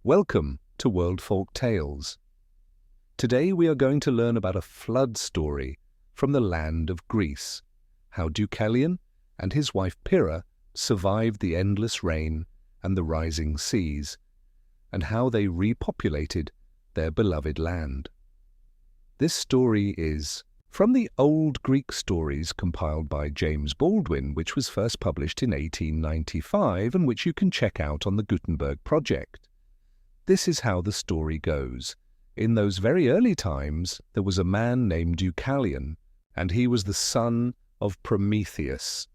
Welcome to World Folk Tales. Today we are going to learn about a flood story from the land of Greece, how Deucalion and his wife Pyrrha survived the endless rain and the rising seas, and how they repopulated their beloved land. This story is from the Old Greek Stories compiled by James Baldwin, which was first published in 1895 and which you can check out on the Gutenberg Project. This is how the story goes. In those very early times, there was a man named Deucalion, and he was the son of Prometheus.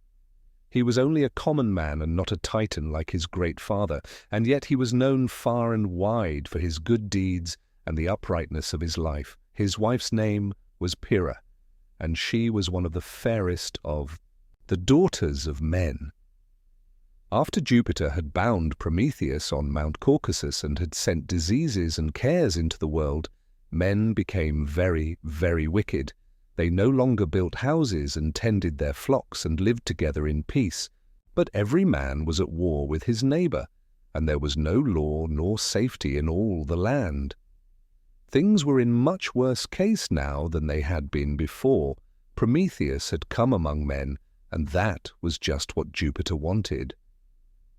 He was only a common man and not a titan like his great father, and yet he was known far and wide for his good deeds and the uprightness of his life. His wife's name was Pyrrha, and she was one of the fairest of the daughters of men. After Jupiter had bound Prometheus on Mount Caucasus and had sent diseases and cares into the world, men became very, very wicked. They no longer built houses and tended their flocks and lived together in peace, but every man was at war with his neighbor, and there was no law nor safety in all the land. Things were in much worse case now than they had been before. Prometheus had come among men, and that was just what Jupiter wanted.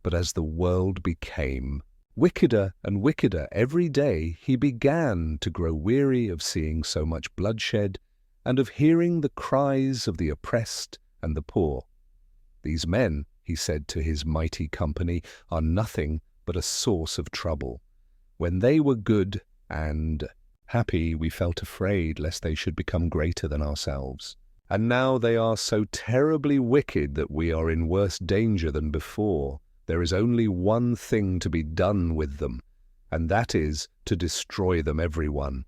But as the world became wickeder and wickeder every day, he began to grow weary of seeing so much bloodshed and of hearing the cries of the oppressed and the poor. These men, he said to his mighty company, are nothing but a source of trouble. When they were good and happy, we felt afraid lest they should become greater than ourselves. And now they are so terribly wicked that we are in worse danger than before. There is only one thing to be done with them, and that is to destroy them everyone.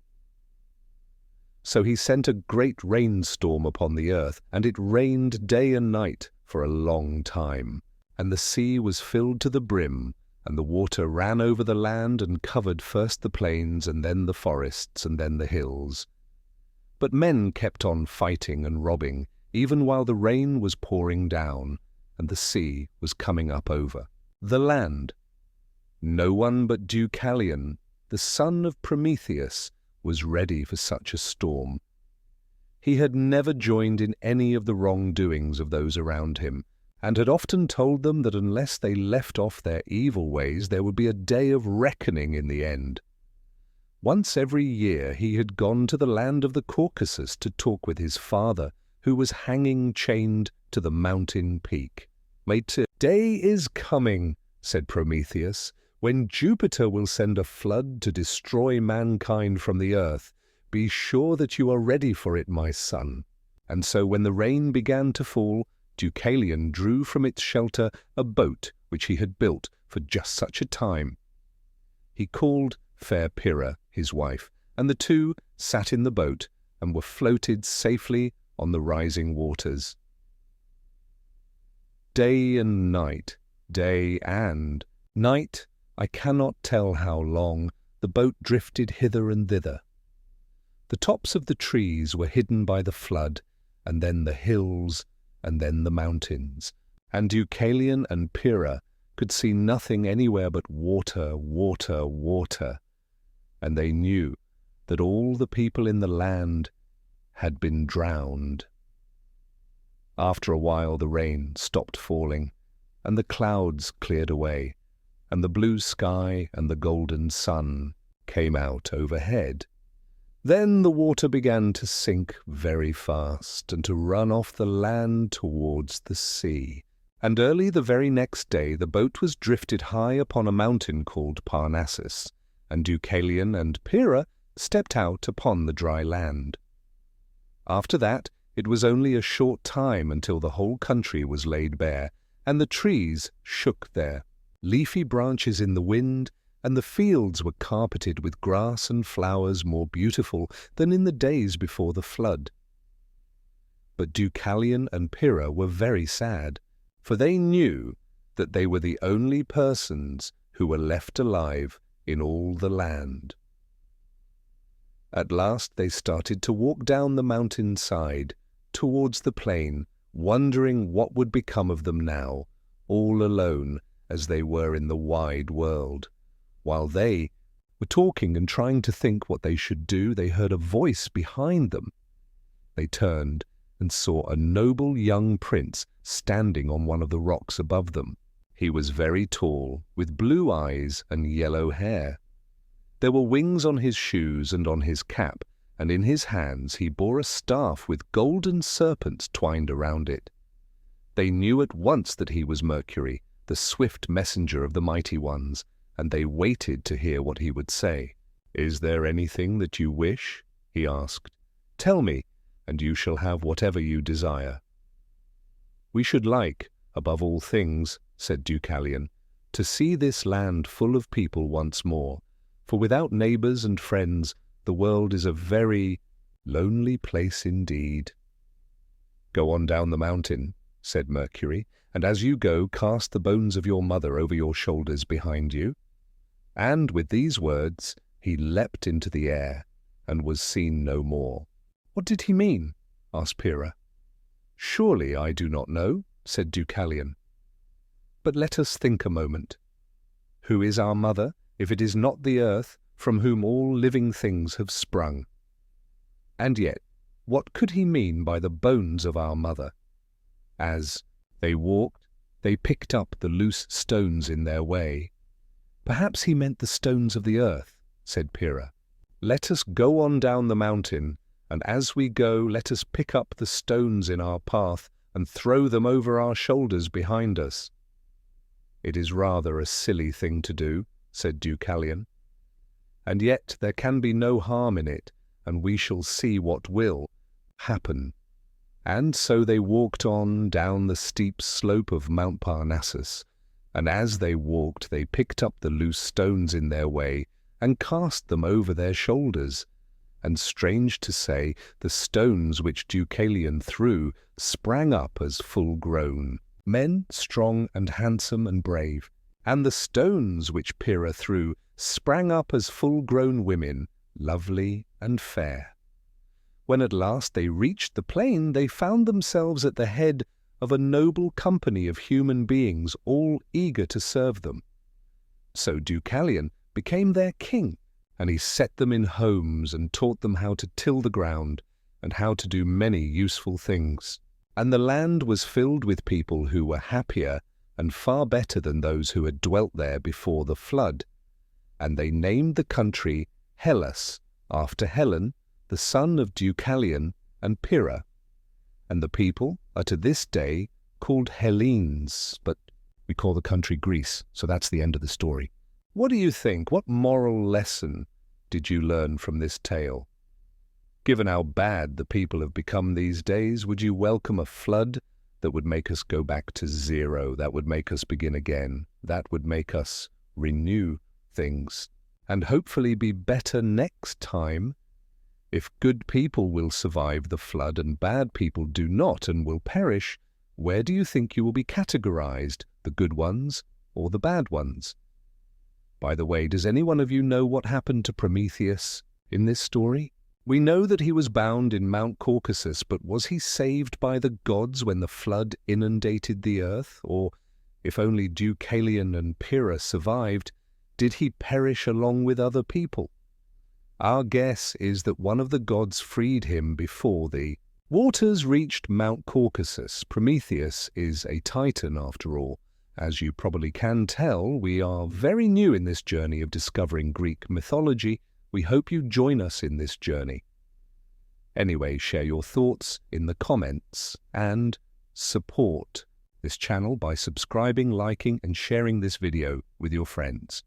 So he sent a great rainstorm upon the earth, and it rained day and night for a long time. And the sea was filled to the brim, and the water ran over the land and covered first the plains and then the forests and then the hills. But men kept on fighting and robbing, even while the rain was pouring down and the sea was coming up over the land. No one but Deucalion, the son of Prometheus, was ready for such a storm. He had never joined in any of the wrongdoings of those around him, and had often told them that unless they left off their evil ways, there would be a day of reckoning in the end. Once every year he had gone to the land of the Caucasus to talk with his father, who was hanging chained to the mountain peak. "The day is coming," said Prometheus, "when Jupiter will send a flood to destroy mankind from the earth. Be sure that you are ready for it, my son." And so when the rain began to fall, Deucalion drew from its shelter a boat which he had built for just such a time. He called fair Pyrrha, his wife, and the two sat in the boat and were floated safely on the rising waters. Day and night, day and night, I cannot tell how long, the boat drifted hither and thither. The tops of the trees were hidden by the flood, and then the hills, and then the mountains, and Deucalion and Pyrrha could see nothing anywhere but water, water, water, and they knew that all the people in the land had been drowned. After a while the rain stopped falling, and the clouds cleared away, and the blue sky and the golden sun came out overhead. Then the water began to sink very fast and to run off the land towards the sea. And early the very next day the boat was drifted high upon a mountain called Parnassus, and Deucalion and Pyrrha stepped out upon the dry land. After that it was only a short time until the whole country was laid bare, and the trees shook their leafy branches in the wind, and the fields were carpeted with grass and flowers more beautiful than in the days before the flood. But Deucalion and Pyrrha were very sad, for they knew that they were the only persons who were left alive in all the land. At last they started to walk down the mountain side towards the plain, wondering what would become of them now, all alone as they were in the wide world, while they were talking and trying to think what they should do, they heard a voice behind them. They turned and saw a noble young prince standing on one of the rocks above them. He was very tall, with blue eyes and yellow hair. There were wings on his shoes and on his cap, and in his hands he bore a staff with golden serpents twined around it. They knew at once that he was Mercury, the swift messenger of the mighty ones, and they waited to hear what he would say. "Is there anything that you wish?" he asked. "Tell me, and you shall have whatever you desire." "We should like, above all things," said Deucalion, "to see this land full of people once more, for without neighbors and friends, the world is a very lonely place indeed." "Go on down the mountain," said Mercury, "and as you go, cast the bones of your mother over your shoulders behind you." And with these words, he leapt into the air and was seen no more. "What did he mean?" asked Pyrrha. "Surely I do not know," said Deucalion. "But let us think a moment. Who is our mother, if it is not the earth from whom all living things have sprung? And yet, what could he mean by the bones of our mother? As they walked, they picked up the loose stones in their way. Perhaps he meant the stones of the earth," said Pyrrha. "Let us go on down the mountain, and as we go, let us pick up the stones in our path and throw them over our shoulders behind us." "It is rather a silly thing to do," said Deucalion. "And yet there can be no harm in it, and we shall see what will happen." And so they walked on down the steep slope of Mount Parnassus, and as they walked they picked up the loose stones in their way and cast them over their shoulders. And strange to say, the stones which Deucalion threw sprang up as full-grown men, strong and handsome and brave, and the stones which Pyrrha threw sprang up as full-grown women, lovely and fair. When at last they reached the plain, they found themselves at the head of a noble company of human beings, all eager to serve them. So Deucalion became their king, and he set them in homes and taught them how to till the ground and how to do many useful things. And the land was filled with people who were happier and far better than those who had dwelt there before the flood. And they named the country Hellas, after Helen, the son of Deucalion and Pyrrha. And the people are to this day called Hellenes, but we call the country Greece, so that's the end of the story. What do you think? What moral lesson did you learn from this tale? Given how bad the people have become these days, would you welcome a flood that would make us go back to zero, that would make us begin again, that would make us renew things, and hopefully be better next time? If good people will survive the flood and bad people do not and will perish, where do you think you will be categorized, the good ones or the bad ones? By the way, does any one of you know what happened to Prometheus in this story? We know that he was bound in Mount Caucasus, but was he saved by the gods when the flood inundated the earth? Or, if only Deucalion and Pyrrha survived, did he perish along with other people? Our guess is that one of the gods freed him before the waters reached Mount Caucasus. Prometheus is a titan after all. As you probably can tell, we are very new in this journey of discovering Greek mythology. We hope you join us in this journey. Anyway, share your thoughts in the comments and support this channel by subscribing, liking and sharing this video with your friends.